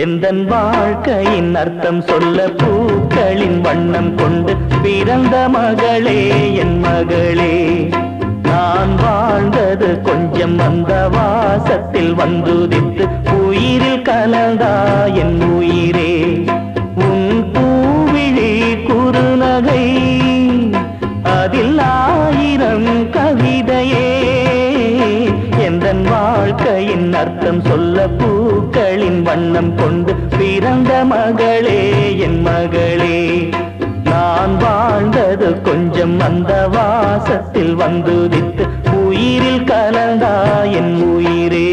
எந்தன் வாழ்க்கையின் அர்த்தம் சொல்ல பூக்களின் வண்ணம் கொண்டு பிறந்த மகளே என் மகளே. நான் வாழ்ந்தது கொஞ்சம் அந்த வாசத்தில் வந்துதித்து உயிரில் கலந்தா என் உயிரே. உன் பூவிழி குறுநகை அதில் ஆயிரம் கவிதையே. எந்தன் வாழ்க்கையின் அர்த்தம் சொல்ல பூக்களின் வண்ணம் கொண்டு பிறந்த மகளே என் மகளே. நான் வாழ்ந்தது கொஞ்சம் அந்த வாசத்தில் வந்துதித்து உயிரில் கலந்தா என் உயிரே.